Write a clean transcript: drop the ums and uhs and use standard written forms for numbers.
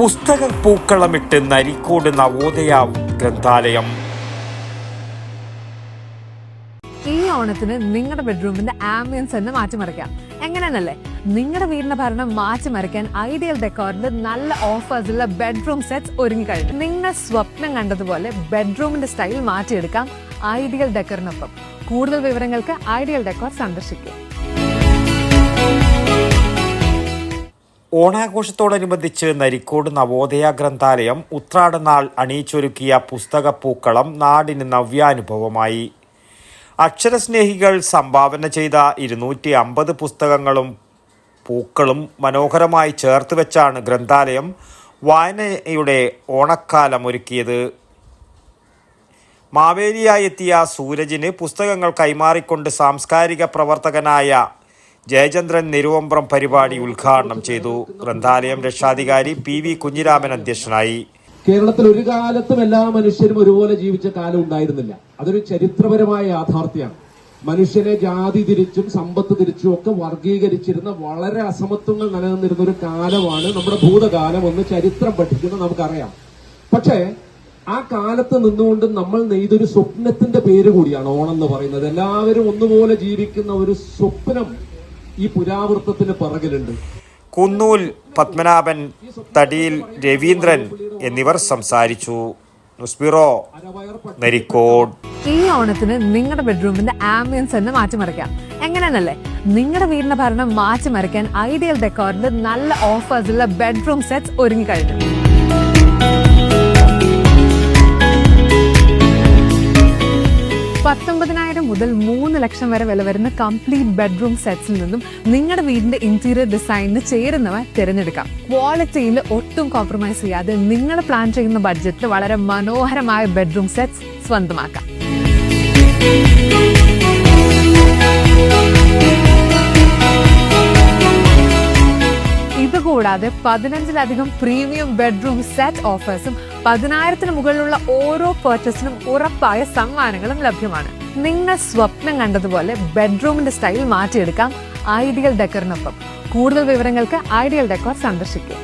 പുസ്തക പൂക്കളമിട്ട് നരിക്കോട് നവോദയ ഗ്രന്ഥാലയം. ഈ ഓണത്തിന് നിങ്ങളുടെ ബെഡ്റൂമിന്റെ ആംബിയൻസ് തന്നെ മാറ്റിമറിക്കാം. എങ്ങനെയാണല്ലേ? നിങ്ങളുടെ വീടിന്റെ ഭരണം മാറ്റിമറിക്കാൻ ഐഡിയൽ ഡെക്കോറിന്റെ നല്ല ഓഫേഴ്സുള്ള ബെഡ്റൂം സെറ്റ്സ് ഒരുങ്ങി കഴിഞ്ഞു. നിങ്ങൾ സ്വപ്നം കണ്ടതുപോലെ ബെഡ്റൂമിന്റെ സ്റ്റൈൽ മാറ്റിയെടുക്കാം ഐഡിയൽ ഡെക്കറിനൊപ്പം. കൂടുതൽ വിവരങ്ങൾക്ക് ഐഡിയൽ ഡെക്കോർ സന്ദർശിക്കുക. ഓണാഘോഷത്തോടനുബന്ധിച്ച് നരിക്കോട് നവോദയ ഗ്രന്ഥാലയം ഉത്രാടനാൾ അണിയിച്ചൊരുക്കിയ പുസ്തകപ്പൂക്കളം നാടിന് നവ്യാനുഭവമായി. അക്ഷരസ്നേഹികൾ സംഭാവന ചെയ്ത 250 പുസ്തകങ്ങളും പൂക്കളും മനോഹരമായി ചേർത്ത് വെച്ചാണ് ഗ്രന്ഥാലയം വായനയുടെ ഓണക്കാലം ഒരുക്കിയത്. മാവേലിയായി എത്തിയ സൂരജിന് പുസ്തകങ്ങൾ കൈമാറിക്കൊണ്ട് സാംസ്കാരിക പ്രവർത്തകനായ ജയചന്ദ്രൻ നിരുവമ്പ്രം പരിപാടി ഉദ്ഘാടനം ചെയ്തു. ഗ്രന്ഥാലയം രക്ഷാധികാരി PV കുഞ്ഞിരാമൻ അധ്യക്ഷനായി. കേരളത്തിൽ ഒരു കാലത്തും എല്ലാ മനുഷ്യരും ഒരുപോലെ ജീവിച്ച കാലം ഉണ്ടായിരുന്നില്ല. അതൊരു ചരിത്രപരമായ യാഥാർത്ഥ്യമാണ്. മനുഷ്യനെ ജാതി തിരിച്ചും സമ്പത്ത് തിരിച്ചും ഒക്കെ വർഗീകരിച്ചിരുന്ന വളരെ അസമത്വങ്ങൾ നിലനിന്നിരുന്ന ഒരു കാലമാണ് നമ്മുടെ ഭൂതകാലം എന്ന് ചരിത്രം പഠിക്കുന്നത് നമുക്കറിയാം. പക്ഷേ ആ കാലത്ത് നിന്നുകൊണ്ട് നമ്മൾ നെയ്തൊരു സ്വപ്നത്തിന്റെ പേര് കൂടിയാണ് ഓണം എന്ന് പറയുന്നത്. എല്ലാവരും ഒന്നുപോലെ ജീവിക്കുന്ന ഒരു സ്വപ്നം ഈ പുരാവൃത്തത്തിന് പിറകിലുണ്ട്. കുന്നൂൽ പത്മനാഭൻ, തടിയിൽ രവീന്ദ്രൻ എന്നിവർ സംസാരിച്ചു. News bureau, Narikode. ഈ ഓണത്തിന് നിങ്ങളുടെ ബെഡ്റൂമിന്റെ ആംബിയൻസ് തന്നെ മാറ്റിമറിക്കാം. എങ്ങനെയാണല്ലേ? നിങ്ങളുടെ വീടിന്റെ ഭരണം മാറ്റിമറിക്കാൻ ഐഡിയൽ ഡെക്കോറിന്റെ നല്ല ഓഫേഴ്സുള്ള ബെഡ്റൂം സെറ്റ്സ് ഒരുങ്ങി കഴിഞ്ഞു. 19,000 മുതൽ 3 ലക്ഷം വരെ വില വരുന്ന കംപ്ലീറ്റ് ബെഡ്റൂം സെറ്റ്സിൽ നിന്നും നിങ്ങളുടെ വീടിന്റെ ഇന്റീരിയർ ഡിസൈനിന് ചേരുന്നവ തിരഞ്ഞെടുക്കാം. ക്വാളിറ്റിയിൽ ഒട്ടും കോംപ്രമൈസ് ചെയ്യാതെ നിങ്ങൾ പ്ലാൻ ചെയ്യുന്ന ബഡ്ജറ്റിൽ വളരെ മനോഹരമായ ബെഡ്റൂം സെറ്റ്സ് സ്വന്തമാക്കാം. ഇതുകൂടാതെ 15ലധികം പ്രീമിയം ബെഡ്റൂം സെറ്റ് ഓഫേഴ്സും 10,000-ന് മുകളിലുള്ള ഓരോ പർച്ചേസിനും ഉറപ്പായ സമ്മാനങ്ങളും ലഭ്യമാണ്. നിങ്ങൾ സ്വപ്നം കണ്ടതുപോലെ ബെഡ്റൂമിന്റെ സ്റ്റൈൽ മാറ്റിയെടുക്കാം ഐഡിയൽ ഡെക്കറിനൊപ്പം. കൂടുതൽ വിവരങ്ങൾക്ക് ഐഡിയൽ ഡെക്കോർ സന്ദർശിക്കുക.